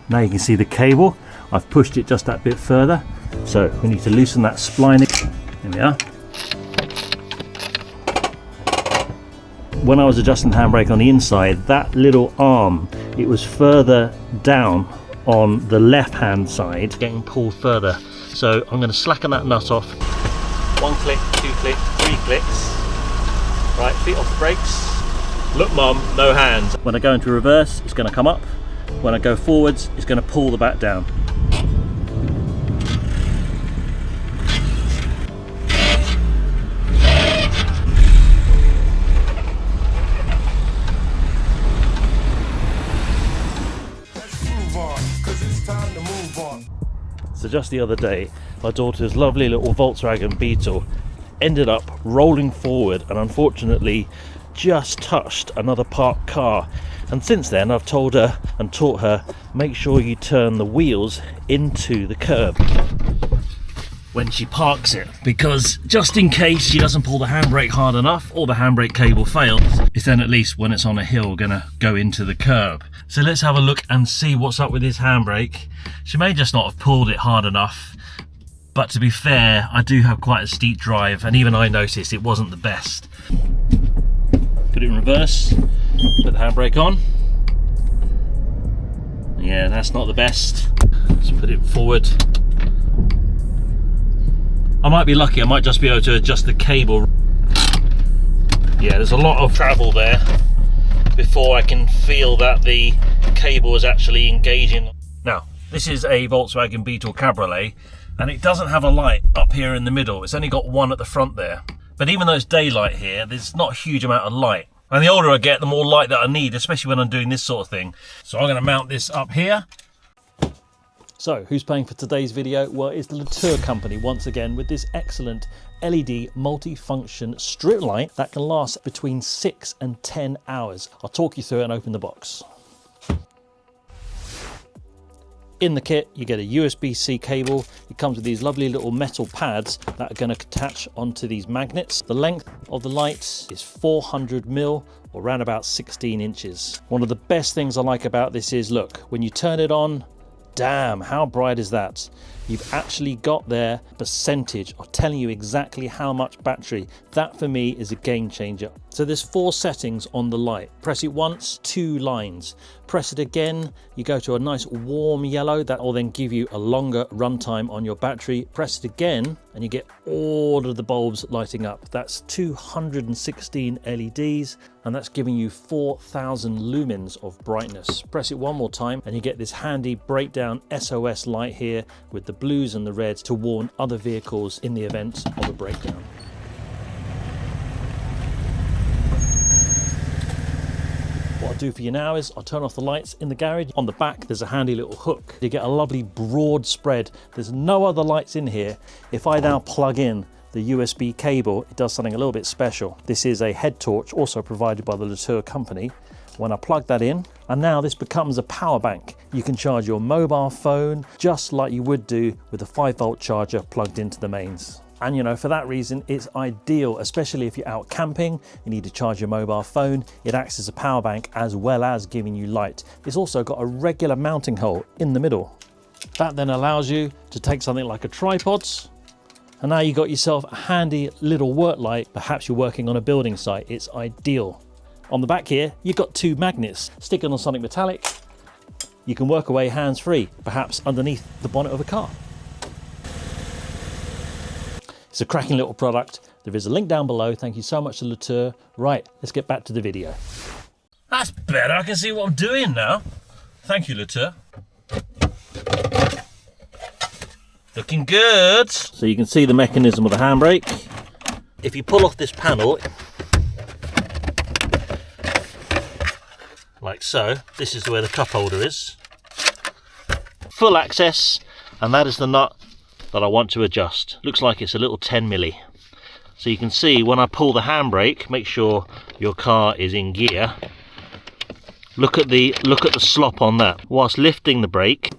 Now you can see the cable. I've pushed it just that bit further. So we need to loosen that spline. There we are. When I was adjusting the handbrake on the inside, that little arm, it was further down on the left hand side, getting pulled further. So I'm going to slacken that nut off. 1 click, 2 click, 3 clicks. Right, feet off the brakes. Look mum, no hands. When I go into reverse, it's going to come up. When I go forwards, it's going to pull the back down. So just the other day, my daughter's lovely little Volkswagen Beetle ended up rolling forward and unfortunately just touched another parked car. And since then I've told her and taught her, make sure you turn the wheels into the curb when she parks it, because just in case she doesn't pull the handbrake hard enough or the handbrake cable fails, it's then at least when it's on a hill gonna go into the curb. So let's have a look and see what's up with this handbrake. She may just not have pulled it hard enough, but to be fair, I do have quite a steep drive and even I noticed it wasn't the best. Put it in reverse, put the handbrake on. Yeah, that's not the best. Let's put it forward. I might be lucky, I might just be able to adjust the cable. Yeah, there's a lot of travel there before I can feel that the cable is actually engaging. Now, this is a Volkswagen Beetle Cabriolet and it doesn't have a light up here in the middle. It's only got one at the front there. But even though it's daylight here, there's not a huge amount of light. And the older I get, the more light that I need, especially when I'm doing this sort of thing. So I'm going to mount this up here. So who's paying for today's video? Well, it's the LETOUR company once again with this excellent LED multi-function strip light that can last between 6 and 10 hours. I'll talk you through it and open the box. In the kit, you get a USB-C cable. It comes with these lovely little metal pads that are going to attach onto these magnets. The length of the light is 400mm or around about 16 inches. One of the best things I like about this is, look, when you turn it on, damn, how bright is that? You've actually got their percentage of telling you exactly how much battery. That for me is a game changer. So there's 4 settings on the light. Press it once, 2 lines. Press it again, you go to a nice warm yellow. That will then give you a longer runtime on your battery. Press it again and you get all of the bulbs lighting up. That's 216 LEDs and that's giving you 4,000 lumens of brightness. Press it one more time and you get this handy breakdown SOS light here with the blues and the reds to warn other vehicles in the event of a breakdown. What I'll do for you now is I'll turn off the lights in the garage. On the back there's a handy little hook. You get a lovely broad spread. There's no other lights in here. If I now plug in the USB cable, it does something a little bit special. This is a head torch also provided by the LETOUR company. When I plug that in, and now this becomes a power bank. You can charge your mobile phone just like you would do with a 5-volt charger plugged into the mains. And you know, for that reason, it's ideal, especially if you're out camping, you need to charge your mobile phone. It acts as a power bank as well as giving you light. It's also got a regular mounting hole in the middle. That then allows you to take something like a tripod, and now you've got yourself a handy little work light. Perhaps you're working on a building site, it's ideal. On the back here, you've got 2 magnets. Sticking on something metallic, you can work away hands-free, perhaps underneath the bonnet of a car. It's a cracking little product. There is a link down below. Thank you so much to LETOUR. Right, let's get back to the video. That's better, I can see what I'm doing now. Thank you, LETOUR. Looking good. So you can see the mechanism of the handbrake. If you pull off this panel, like so, this is where the cup holder is. Full access, and that is the nut that I want to adjust. Looks like it's a little 10mm. So you can see when I pull the handbrake, make sure your car is in gear. Look at the slop on that. Whilst lifting the brake,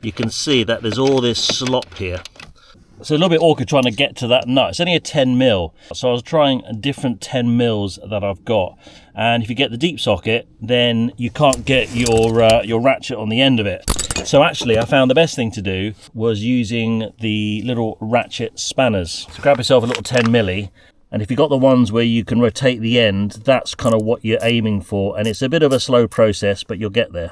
you can see that there's all this slop here. So a little bit awkward trying to get to that nut. It's only a 10 mil. So I was trying different 10 mils that I've got. And if you get the deep socket, then you can't get your ratchet on the end of it. So actually I found the best thing to do was using the little ratchet spanners. So grab yourself a little 10 milli. And if you've got the ones where you can rotate the end, that's kind of what you're aiming for. And it's a bit of a slow process, but you'll get there.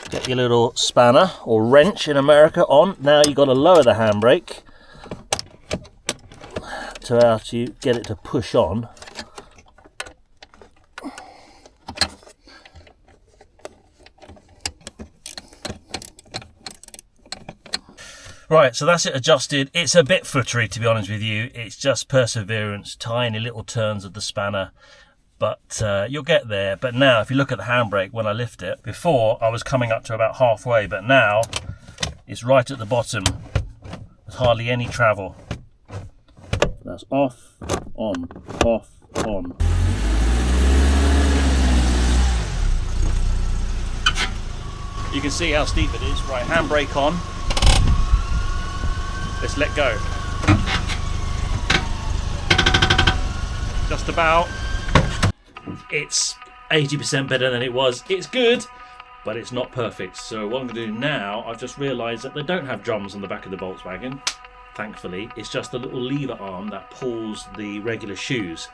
Get your little spanner, or wrench in America, on. Now you've got to lower the handbrake to actually get it to push on. Right, so that's it adjusted. It's a bit footery, to be honest with you. It's just perseverance, tiny little turns of the spanner, but you'll get there. But now, if you look at the handbrake, when I lift it, before I was coming up to about halfway, but now it's right at the bottom. There's hardly any travel. That's off, on, off, on. You can see how steep it is. Right, handbrake on. Let's let go. Just about. It's 80% better than it was. It's good, but it's not perfect. So what I'm going to do now, I've just realised that they don't have drums on the back of the Volkswagen. Thankfully, it's just a little lever arm that pulls the regular shoes.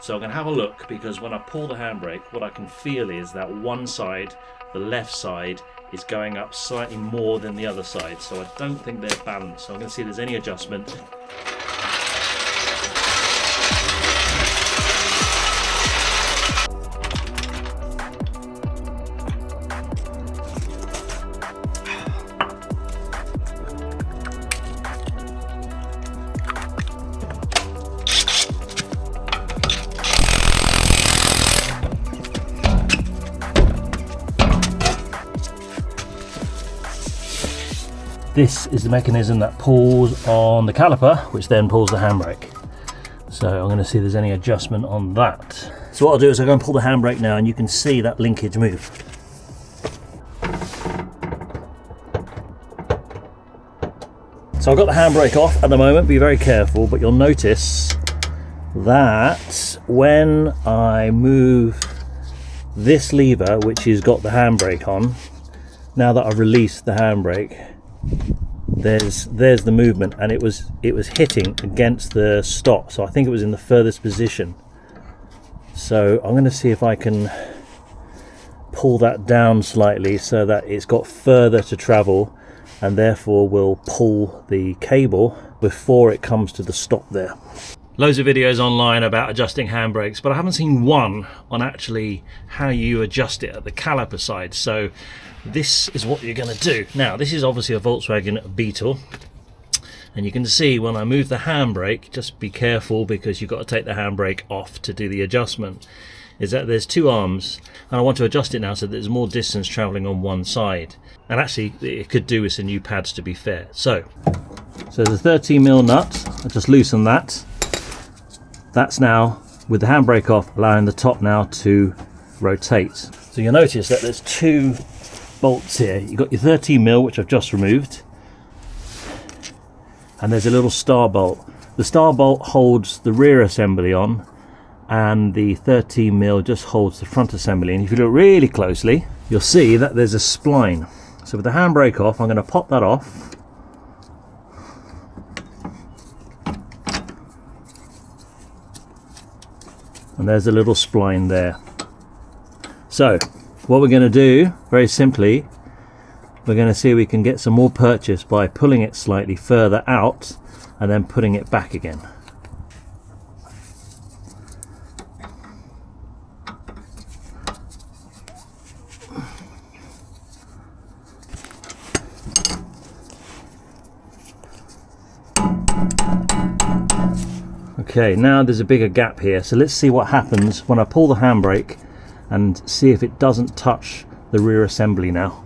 So I'm going to have a look, because when I pull the handbrake, what I can feel is that one side, the left side, is going up slightly more than the other side. So I don't think they're balanced. So I'm going to see if there's any adjustment. This is the mechanism that pulls on the caliper, which then pulls the handbrake. So I'm going to see if there's any adjustment on that. So what I'll do is I'll go and pull the handbrake now, and you can see that linkage move. So I've got the handbrake off at the moment, be very careful, but you'll notice that when I move this lever, which has got the handbrake on, now that I've released the handbrake, there's the movement, and it was hitting against the stop, so I think it was in the furthest position. So I'm going to see if I can pull that down slightly so that it's got further to travel, and therefore will pull the cable before it comes to the stop there. Loads of videos online about adjusting handbrakes, but I haven't seen one on actually how you adjust it at the caliper side. So this is what you're going to do. Now, this is obviously a Volkswagen Beetle, and you can see when I move the handbrake, just be careful because you've got to take the handbrake off to do the adjustment, is that there's two arms, and I want to adjust it now so that there's more distance travelling on one side. And actually it could do with some new pads, to be fair. So there's a 13mm nut. I just loosen that. That's now, with the handbrake off, allowing the top now to rotate. So you'll notice that there's two bolts here. You've got your 13mm, which I've just removed, and there's a little star bolt. The star bolt holds the rear assembly on, and the 13mm just holds the front assembly. And if you look really closely, you'll see that there's a spline. So with the handbrake off, I'm going to pop that off. And there's a little spline there. So what we're going to do, very simply, we're going to see if we can get some more purchase by pulling it slightly further out and then putting it back again. Okay, now there's a bigger gap here, so let's see what happens when I pull the handbrake and see if it doesn't touch the rear assembly now.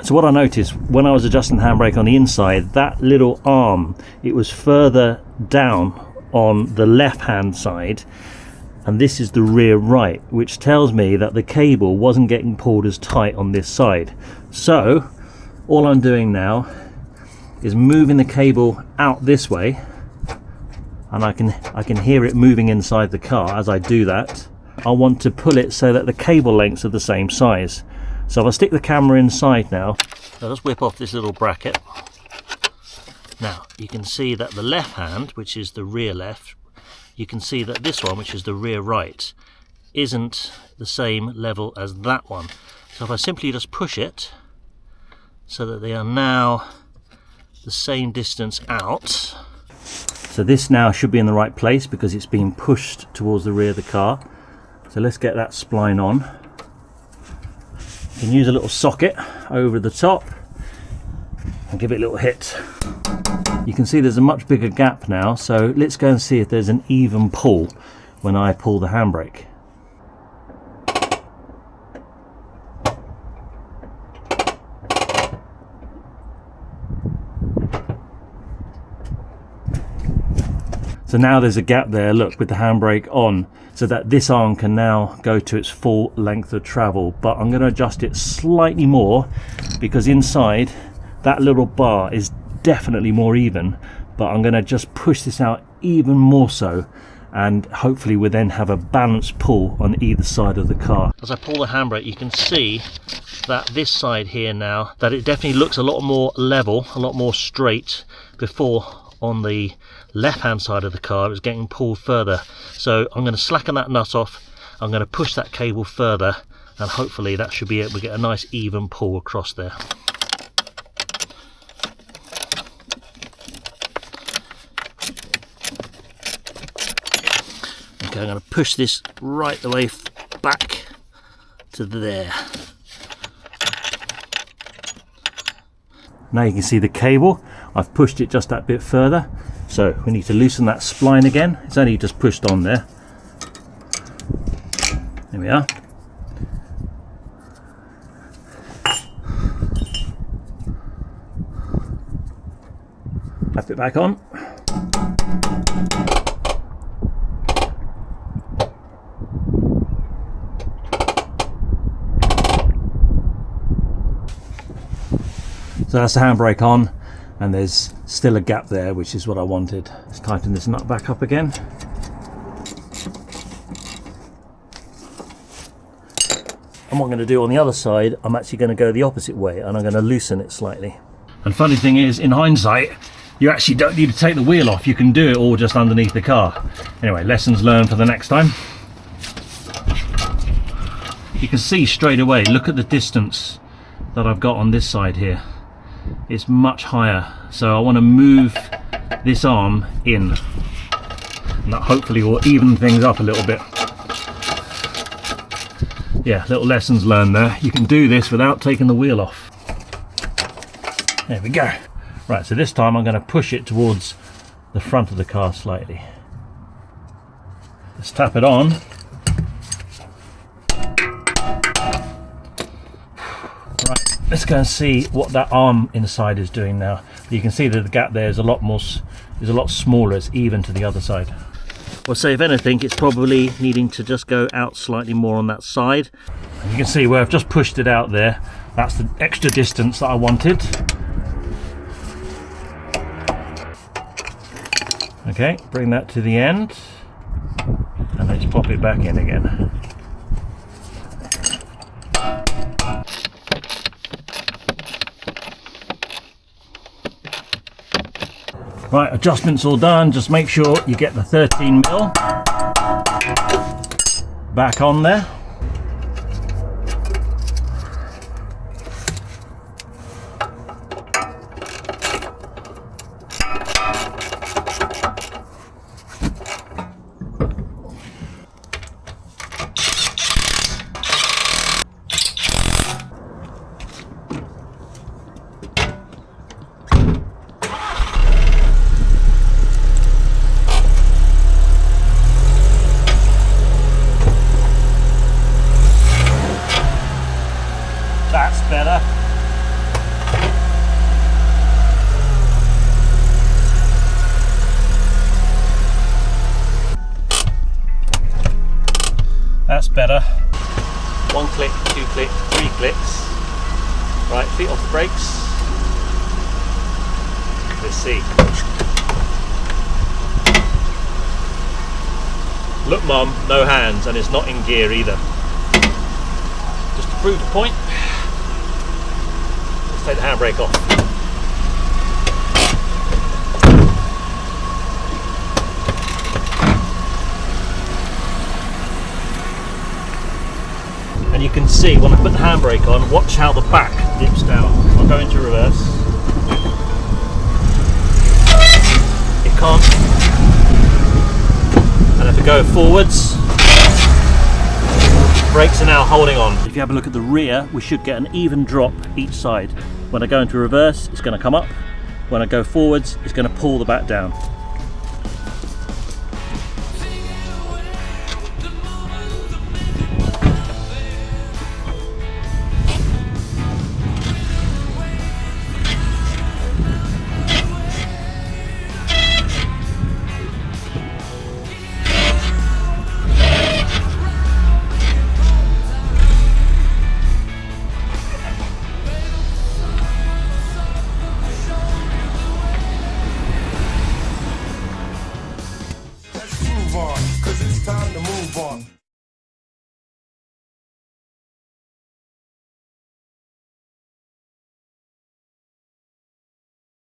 So what I noticed when I was adjusting the handbrake on the inside, that little arm, it was further down on the left hand side, and this is the rear right, which tells me that the cable wasn't getting pulled as tight on this side. So all I'm doing now is moving the cable out this way, and I can hear it moving inside the car. As I do that, I want to pull it so that the cable lengths are the same size. So if I stick the camera inside now, I'll just whip off this little bracket. Now you can see that the left hand, which is the rear left, you can see that this one, which is the rear right, isn't the same level as that one. So if I simply just push it so that they are now the same distance out. So this now should be in the right place because it's being pushed towards the rear of the car. So let's get that spline on. You can use a little socket over the top and give it a little hit. You can see there's a much bigger gap now, so let's go and see if there's an even pull when I pull the handbrake. So now there's a gap there, look, with the handbrake on, so that this arm can now go to its full length of travel. But I'm going to adjust it slightly more because inside that little bar is definitely more even, but I'm going to just push this out even more so, and hopefully we'll then have a balanced pull on either side of the car. As I pull the handbrake, you can see that this side here now, that it definitely looks a lot more level, a lot more straight. Before, on the left hand side of the car, it was getting pulled further. So I'm going to slacken that nut off, I'm going to push that cable further, and hopefully that should be it. We get a nice even pull across there. Okay, I'm going to push this right the way back to there. Now you can see the cable, I've pushed it just that bit further, so we need to loosen that spline again. It's only just pushed on there. There we are. Flap it back on. So that's the handbrake on, and there's still a gap there, which is what I wanted. Let's tighten this nut back up again. And what I'm going to do on the other side, I'm actually going to go the opposite way, and I'm going to loosen it slightly. And funny thing is, in hindsight, you actually don't need to take the wheel off. You can do it all just underneath the car. Anyway, lessons learned for the next time. You can see straight away, look at the distance that I've got on this side here. It's much higher, so I want to move this arm in, and that hopefully will even things up a little bit. Yeah, little lessons learned there. You can do this without taking the wheel off. There we go. Right, so this time I'm going to push it towards the front of the car slightly. Let's tap it on. Right, let's go and see what that arm inside is doing now. You can see that the gap there is a lot smaller. It's even to the other side. Well, so if anything, it's probably needing to just go out slightly more on that side. And you can see where I've just pushed it out there. That's the extra distance that I wanted. Okay, bring that to the end, and let's pop it back in again. Right, adjustments all done. Just make sure you get the 13mm back on there. better. 1 click, 2 click, 3 clicks. Right, feet off the brakes. Let's see. Look, Mum, no hands, and it's not in gear either. Just to prove the point, let's take the handbrake off. And you can see when I put the handbrake on, watch how the back dips down. I'll go into reverse. It can't. And if I go forwards, brakes are now holding on. If you have a look at the rear, we should get an even drop each side. When I go into reverse, it's going to come up. When I go forwards, it's going to pull the back down. Cause it's time to move on.